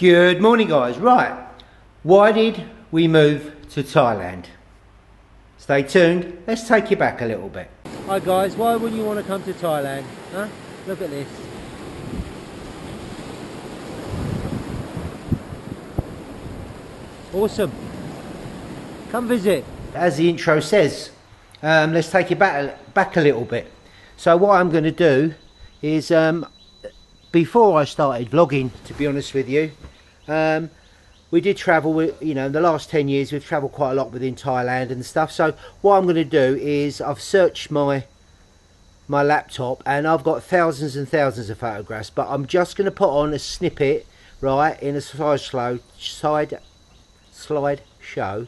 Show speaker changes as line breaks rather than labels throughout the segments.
Good morning, guys. Right, why did we move to Thailand? Stay tuned, let's take you back a little bit. Hi guys, why would you want to come to Thailand? Huh? Look at this. Awesome. Come visit. As the intro says, let's take you back a little bit. So what I'm going to do is, before I started vlogging, to be honest with you, we did travel, you know, in the last 10 years we've travelled quite a lot within Thailand and stuff. So what I'm going to do is I've searched my laptop and I've got thousands and thousands of photographs, but I'm just going to put on a snippet, right, in a slide show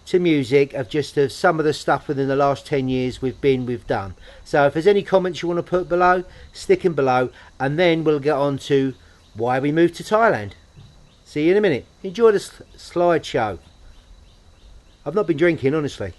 to music of some of the stuff within the last 10 years we've done. So if there's any comments you want to put below, stick them below, and then we'll get on to why we moved to Thailand. See you in a minute. Enjoy the slideshow. I've not been drinking, honestly.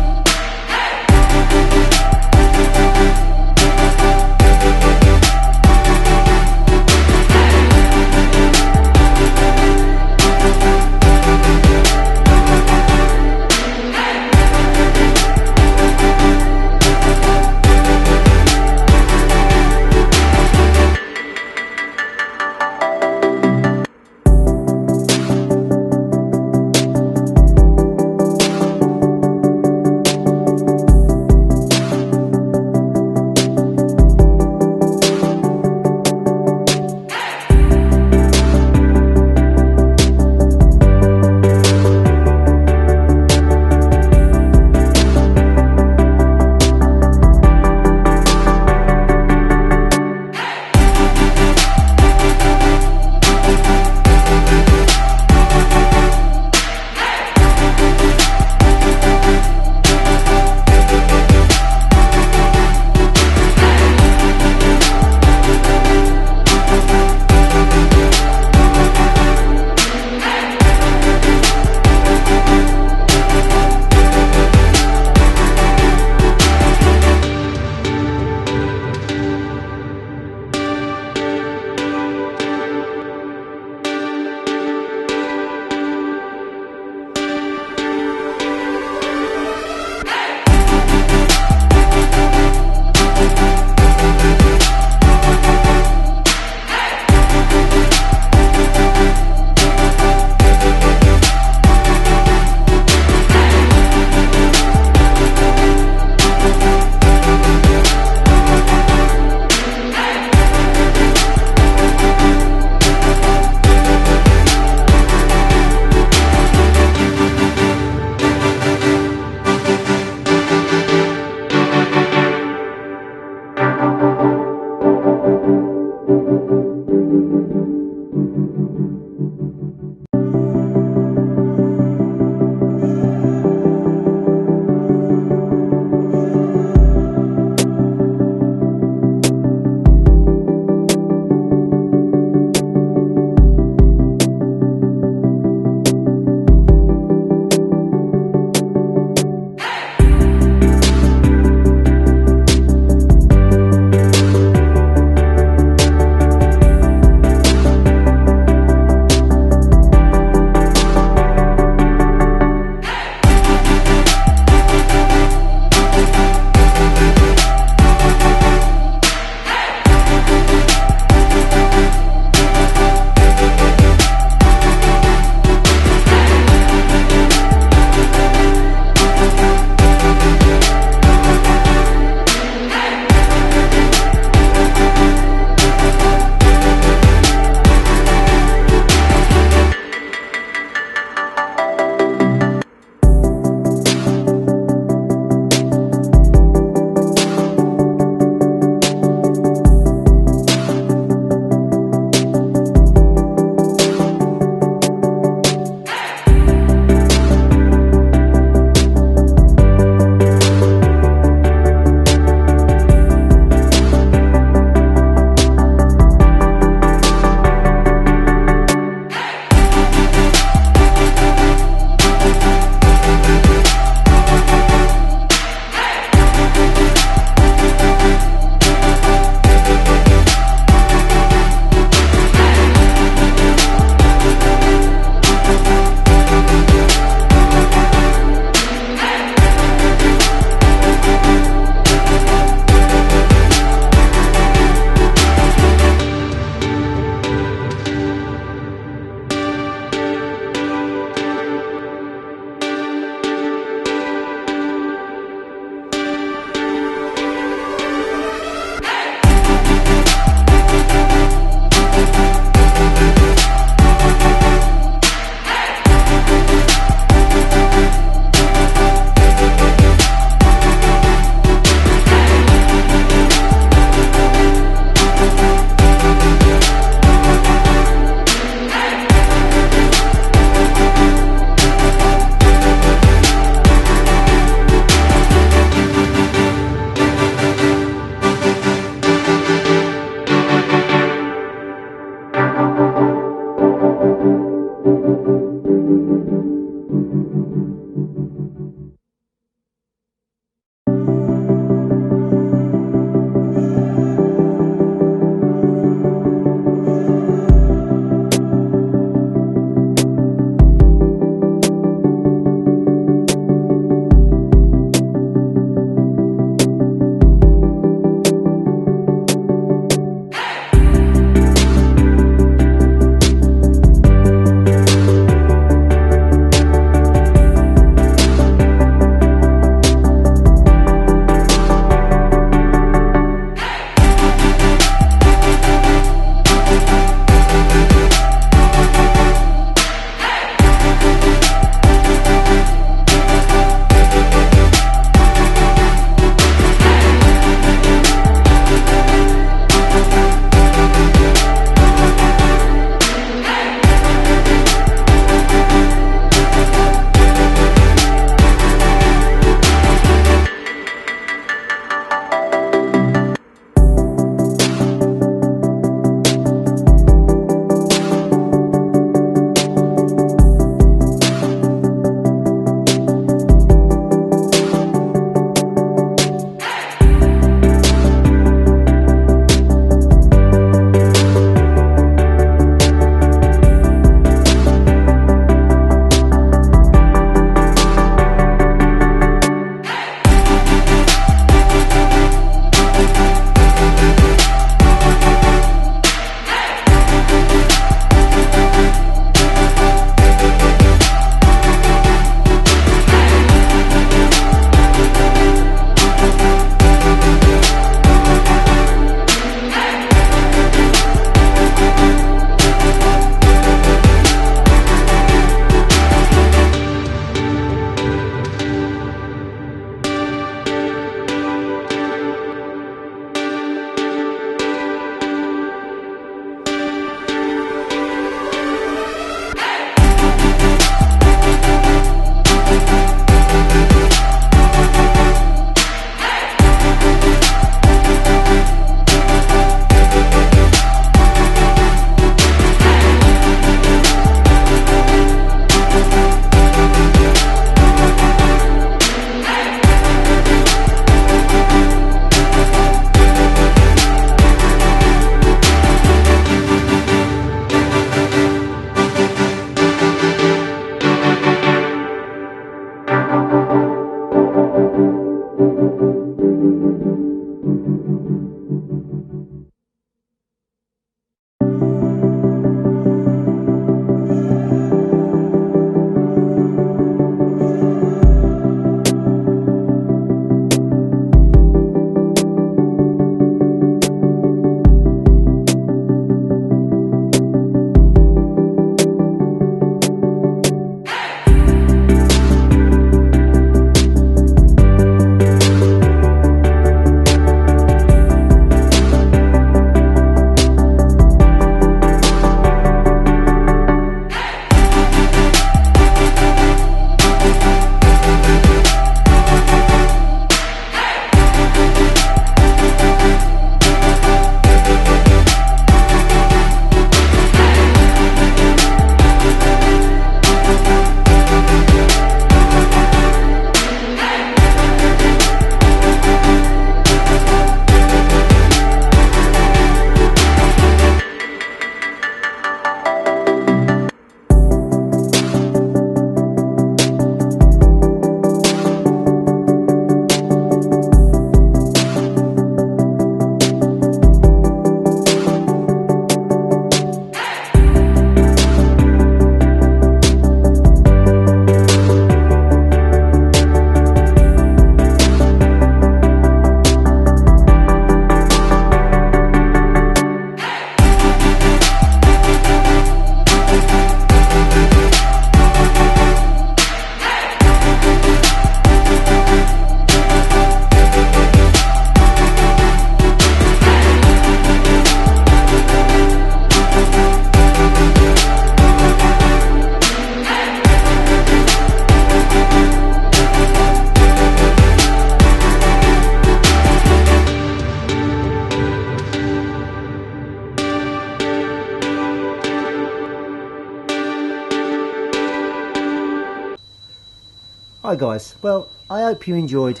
Hi guys, well I hope you enjoyed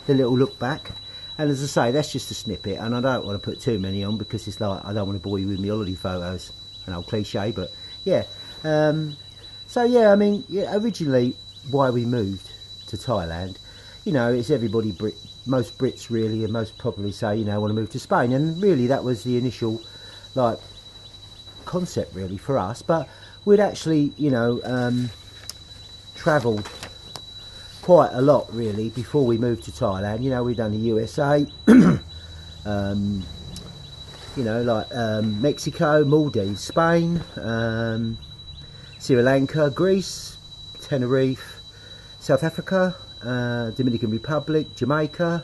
the little look back, and as I say, that's just a snippet, and I don't want to put too many on because it's like I don't want to bore you with my holiday photos, an old cliche, but yeah. So yeah, I mean, yeah, originally why we moved to Thailand, you know, it's everybody, most Brits really, and most probably say, you know, want to move to Spain, and really that was the initial like concept really for us. But we'd actually, you know, travelled quite a lot really before we moved to Thailand. You know, we'd done the USA, you know, like Mexico, Maldives, Spain, Sri Lanka, Greece, Tenerife, South Africa, Dominican Republic, Jamaica,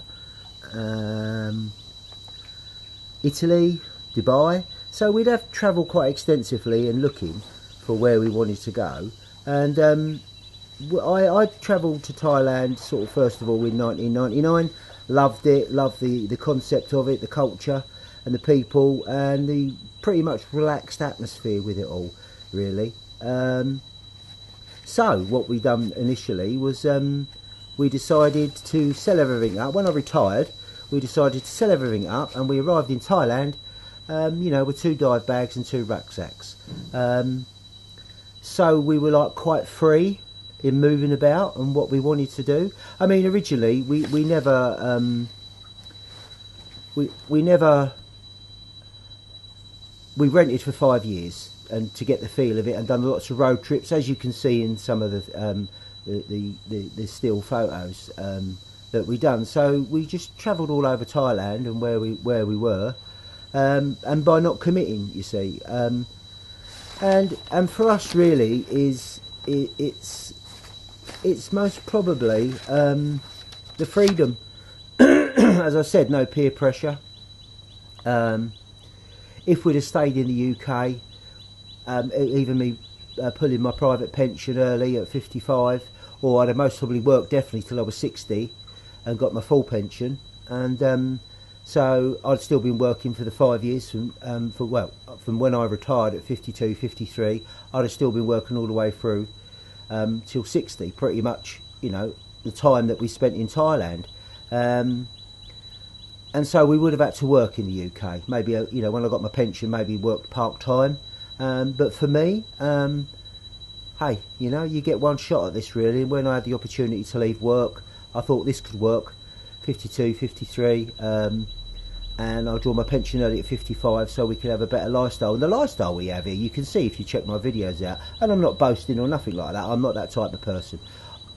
Italy, Dubai. So we'd have travelled quite extensively and looking for where we wanted to go. And I travelled to Thailand sort of first of all in 1999, loved it, loved the concept of it, the culture and the people and the pretty much relaxed atmosphere with it all really. So what we done initially was we decided to sell everything up. When I retired, we decided to sell everything up, and we arrived in Thailand, you know, with 2 dive bags and 2 rucksacks. So we were like quite free in moving about and what we wanted to do. I mean, originally we never we rented for 5 years and to get the feel of it, and done lots of road trips, as you can see in some of the still photos that we done. So we just travelled all over Thailand and where we were, and by not committing, you see, and for us really it's most probably the freedom. As I said, no peer pressure. If we'd have stayed in the UK, even me pulling my private pension early at 55, or I'd have most probably worked definitely till I was 60 and got my full pension, and so I'd still been working for the 5 years from when I retired at 52, 53. I'd have still been working all the way through till 60, pretty much, you know, the time that we spent in Thailand. And so we would have had to work in the UK. Maybe, you know, when I got my pension, maybe worked part-time. But for me, hey, you know, you get one shot at this really. And when I had the opportunity to leave work, I thought this could work. 52, 53, and I'll draw my pension early at 55 so we could have a better lifestyle. And the lifestyle we have here, you can see if you check my videos out. And I'm not boasting or nothing like that. I'm not that type of person.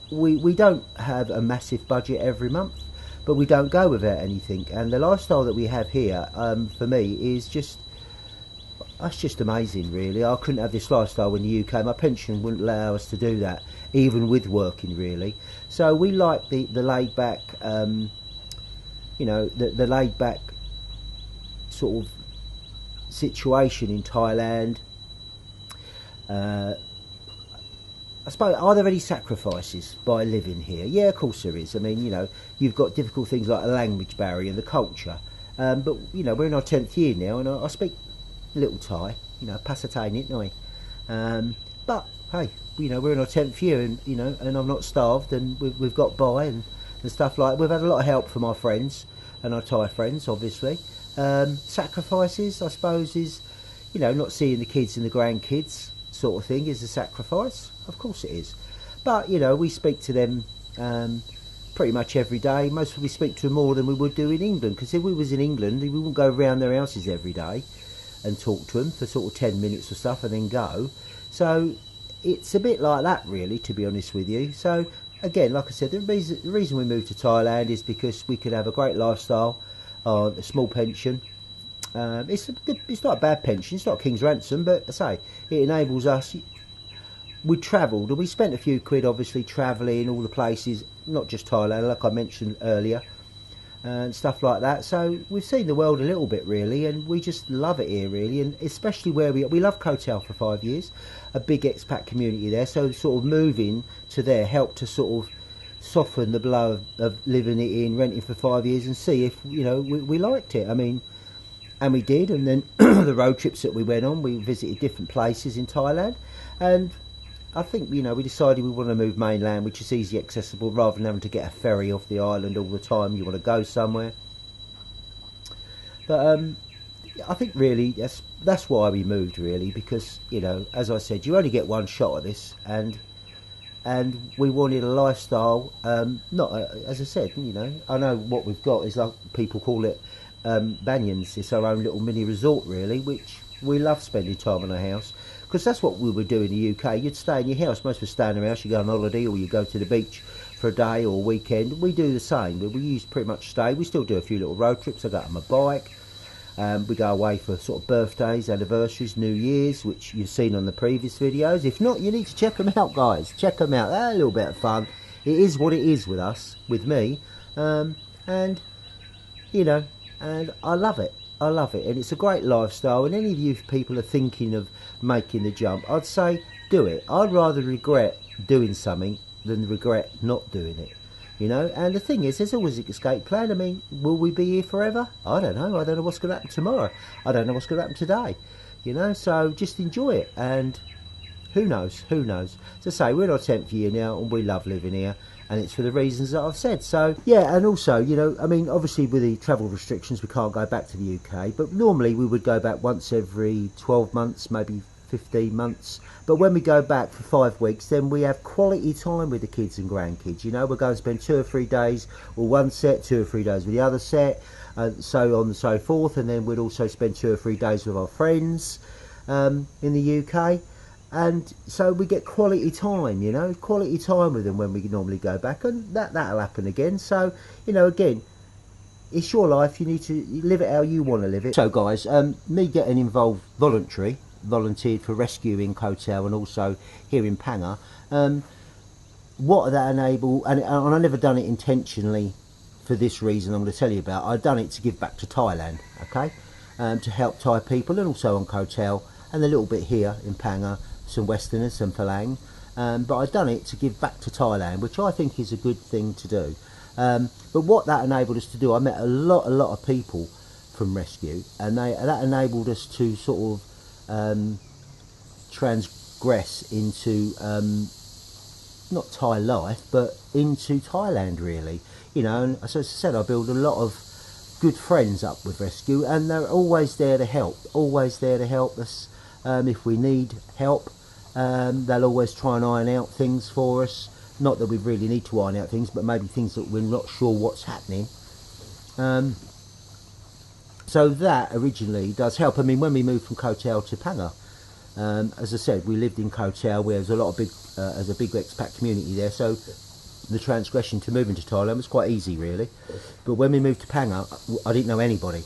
We don't have a massive budget every month, but we don't go without anything. And the lifestyle that we have here, for me, is just, that's just amazing really. I couldn't have this lifestyle in the UK. My pension wouldn't allow us to do that, even with working really. So we like the laid back, you know, the laid back sort of situation in Thailand. I suppose, are there any sacrifices by living here? Yeah, of course there is. I mean, you know, you've got difficult things like a language barrier, the culture. But, you know, we're in our 10th year now, and I speak a little Thai, you know, pasatain it, no. But, hey, you know, we're in our 10th year, and, you know, and I'm not starved, and we've got by, and stuff like that. We've had a lot of help from our friends, and our Thai friends, obviously. Sacrifices, I suppose, is, you know, not seeing the kids and the grandkids sort of thing is a sacrifice. Of course it is. But, you know, we speak to them pretty much every day. Most of we speak to them more than we would do in England, because if we was in England, we wouldn't go around their houses every day and talk to them for sort of 10 minutes or stuff and then go. So it's a bit like that really, to be honest with you. So again, like I said, the reason we moved to Thailand is because we could have a great lifestyle on a small pension. It's not a bad pension, it's not a king's ransom, but I say it enables us. We travelled and we spent a few quid obviously travelling all the places, not just Thailand like I mentioned earlier, and stuff like that. So we've seen the world a little bit really, and we just love it here really, and especially where we love Koh Tao for 5 years, a big expat community there. So sort of moving to there helped to sort of soften the blow of living it in, renting for 5 years, and see if, you know, we liked it. I mean, and we did. And then the road trips that we went on, we visited different places in Thailand, and I think, you know, we decided we want to move mainland, which is easy accessible, rather than having to get a ferry off the island all the time. You want to go somewhere. But I think really that's why we moved, really, because, you know, as I said, you only get one shot at this, and we wanted a lifestyle, not as I said, you know, I know what we've got is, like people call it, Banyans. It's our own little mini resort, really, which we love spending time in our house, because that's what we would do in the UK. You'd stay in your house. Most of us stay in our house. You go on holiday, or you go to the beach for a day or a weekend. We do the same. We used pretty much stay. We still do a few little road trips. I go on my bike. We go away for sort of birthdays, anniversaries, New Year's, which you've seen on the previous videos. If not, you need to check them out, guys. Check them out. They're a little bit of fun. It is what it is with us, with me, and you know, and I love it. I love it, and it's a great lifestyle. And any of you people are thinking of making the jump, I'd say do it. I'd rather regret doing something than regret not doing it. You know, and the thing is, there's always an escape plan. I mean, will we be here forever? I don't know. I don't know what's going to happen tomorrow. I don't know what's going to happen today. You know, so just enjoy it. And who knows? Who knows? As I say, we're in our 10th year now, and we love living here. And it's for the reasons that I've said. So, yeah, and also, you know, I mean, obviously with the travel restrictions, we can't go back to the UK. But normally we would go back once every 12 months, maybe 15 months. But when we go back for 5 weeks, then we have quality time with the kids and grandkids. You know, we're going to spend 2 or 3 days with one set, 2 or 3 days with the other set, so on and so forth. And then we'd also spend 2 or 3 days with our friends in the UK. And so we get quality time, you know, quality time with them when we normally go back. And that'll happen again. So, you know, again, it's your life. You need to live it how you want to live it. So, guys, me getting involved volunteered for rescue in Koh Tao and also here in Panga. What that enable, and I never done it intentionally for this reason I'm going to tell you about. I've done it to give back to Thailand, okay, to help Thai people, and also on Koh Tao, and a little bit here in Panga, some Westerners, some Phalang, but I've done it to give back to Thailand, which I think is a good thing to do. But what that enabled us to do, I met a lot of people from rescue, and that enabled us to sort of transgress into not Thai life, but into Thailand, really. You know, and as I said, I build a lot of good friends up with rescue, and they're always there to help, us if we need help. They'll always try and iron out things for us. Not that we really need to iron out things, but maybe things that we're not sure what's happening. So that originally does help. I mean, when we moved from Koh Tao to Panga, as I said, we lived in Koh Tao, where there's a lot of there's a big expat community there. So the transgression to moving to Thailand was quite easy, really. But when we moved to Panga, I didn't know anybody.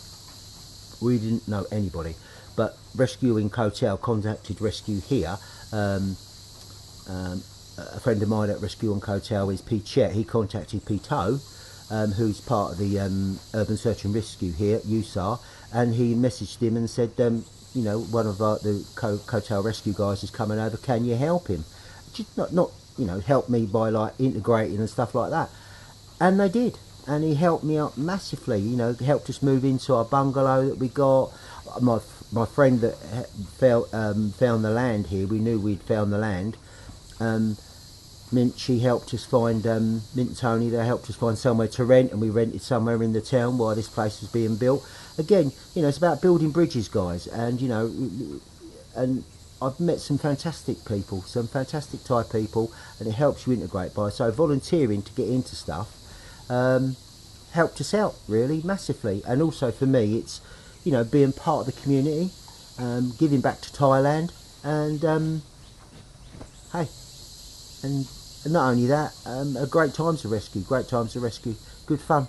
We didn't know anybody. But rescue in Koh Tao contacted rescue here. A friend of mine at rescue on Koh Tao is P Chet. He contacted P To, who's part of the urban search and rescue here at USAR, and he messaged him and said, you know, one of the Koh Tao rescue guys is coming over. Can you help him? Just not you know, help me by like integrating and stuff like that. And they did, and he helped me out massively. You know, helped us move into our bungalow that we got. My friend that found the land here, we knew we'd found the land. Mint, she helped us find, Mint and Tony, they helped us find somewhere to rent, and we rented somewhere in the town while this place was being built. Again, you know, it's about building bridges, guys, and, you know, and I've met some fantastic people, some fantastic Thai people, and it helps you integrate by. So volunteering to get into stuff helped us out, really, massively. And also for me, it's, you know, being part of the community, giving back to Thailand, and hey, and not only that, great times to rescue, good fun.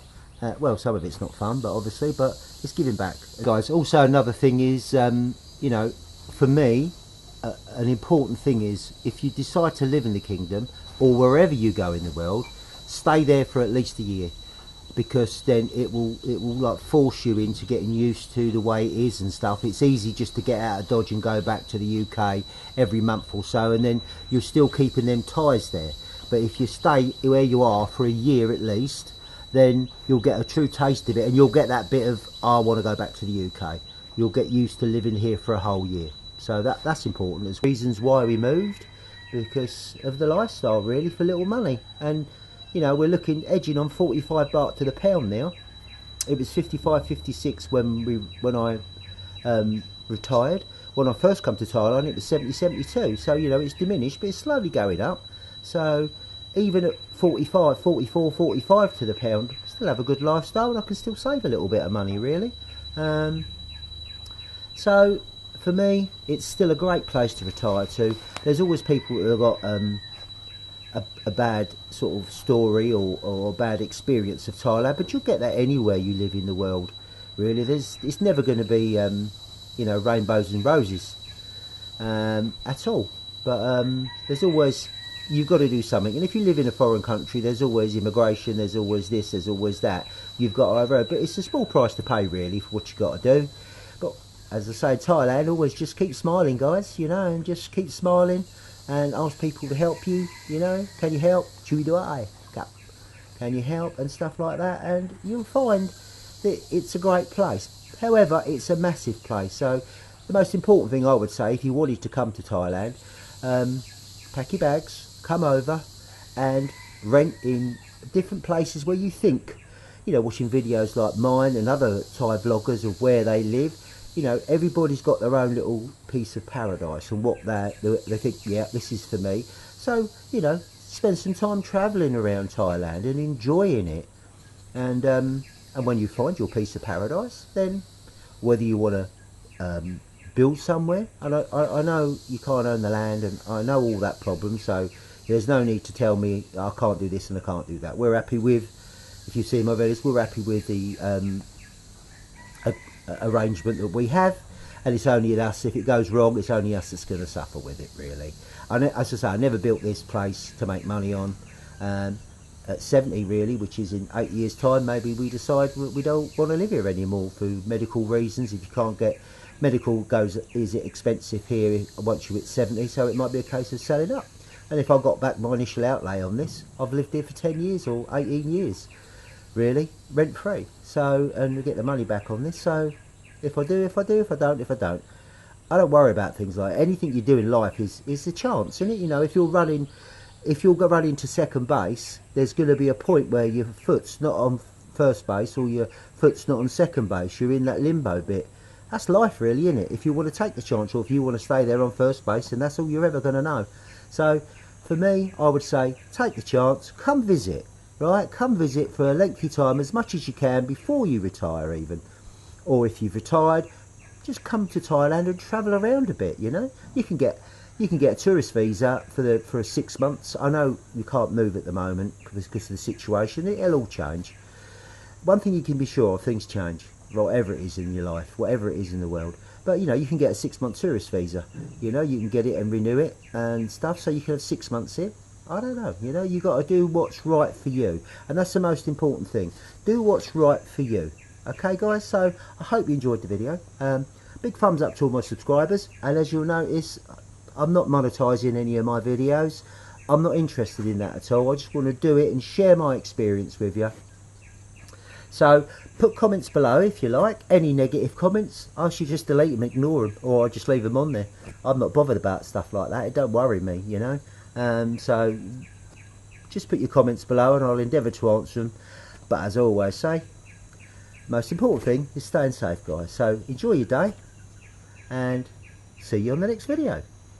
Well, some of it's not fun, but obviously, but it's giving back, guys. Also, another thing is, you know, for me, an important thing is, if you decide to live in the kingdom or wherever you go in the world, stay there for at least a year, because then it will like force you into getting used to the way it is and stuff. It's easy just to get out of Dodge and go back to the UK every month or so, and then you're still keeping them ties there. But if you stay where you are for a year at least, then you'll get a true taste of it, and you'll get that bit of, I want to go back to the UK. You'll get used to living here for a whole year. So that's important. There's reasons why we moved. because of the lifestyle, really, for little money. And you know, we're looking edging on 45 baht to the pound now. It was 55, 56 when I retired. When I first come to Thailand, it was 70, 72. So you know, it's diminished, but it's slowly going up. So even at 45, 44, 45 to the pound, I still have a good lifestyle, and I can still save a little bit of money, really. So for me, it's still a great place to retire to. There's always people who have got a bad sort of story or a bad experience of Thailand, but you'll get that anywhere you live in the world, really. It's never going to be you know, rainbows and roses at all, but there's always, you've got to do something. And if you live in a foreign country, there's always immigration, there's always this, there's always that you've got to override, but it's a small price to pay, really, for what you've got to do. But as I say, Thailand, always just keep smiling, guys, you know, and just keep smiling and ask people to help you, you know. Can you help? Chui do I? Can you help? And stuff like that, and you'll find that it's a great place. However, it's a massive place, so the most important thing I would say, if you wanted to come to Thailand, pack your bags, come over and rent in different places where you think, you know, watching videos like mine and other Thai vloggers of where they live, you know, everybody's got their own little piece of paradise and what they think, yeah, this is for me. So, you know, spend some time travelling around Thailand and enjoying it. And when you find your piece of paradise, then whether you want to build somewhere, and I know you can't own the land, and I know all that problem, so there's no need to tell me I can't do this and I can't do that. We're happy with, if you see my videos, we're happy with the arrangement that we have, and it's only us, if it goes wrong, it's only us that's going to suffer with it, really. And as I say, I never built this place to make money on. At 70, really, which is in 8 years' time, maybe we decide we don't want to live here anymore for medical reasons. If you can't get medical, is it expensive here once you hit 70? So it might be a case of selling up. And if I got back my initial outlay on this, I've lived here for 10 years or 18 years, really, rent free. So, and we get the money back on this. So if I do, if I do, if I don't, if I don't. I don't worry about things like anything you do in life is a chance, isn't it? You know, if you're running to second base, there's going to be a point where your foot's not on first base or your foot's not on second base. You're in that limbo bit. That's life, really, isn't it? If you want to take the chance or if you want to stay there on first base, and that's all you're ever going to know. So for me, I would say take the chance, come visit, right? Come visit for a lengthy time, as much as you can before you retire even. Or if you've retired, just come to Thailand and travel around a bit, you know. You can get a tourist visa for 6 months. I know you can't move at the moment because of the situation. It'll all change. One thing you can be sure of, things change, whatever it is in your life, whatever it is in the world. But you know, you can get a 6-month tourist visa. You know, you can get it and renew it and stuff, so you can have 6 months here. I don't know. You know, you got to do what's right for you, and that's the most important thing. Do what's right for you. Okay, guys. So I hope you enjoyed the video. Big thumbs up to all my subscribers, and as you'll notice, I'm not monetising any of my videos. I'm not interested in that at all. I just want to do it and share my experience with you. So put comments below if you like. Any negative comments, I should just delete them, ignore them, or I just leave them on there. I'm not bothered about stuff like that. It don't worry me, you know. So just put your comments below and I'll endeavour to answer them. But as I always say, most important thing is staying safe, guys. So enjoy your day and see you on the next video.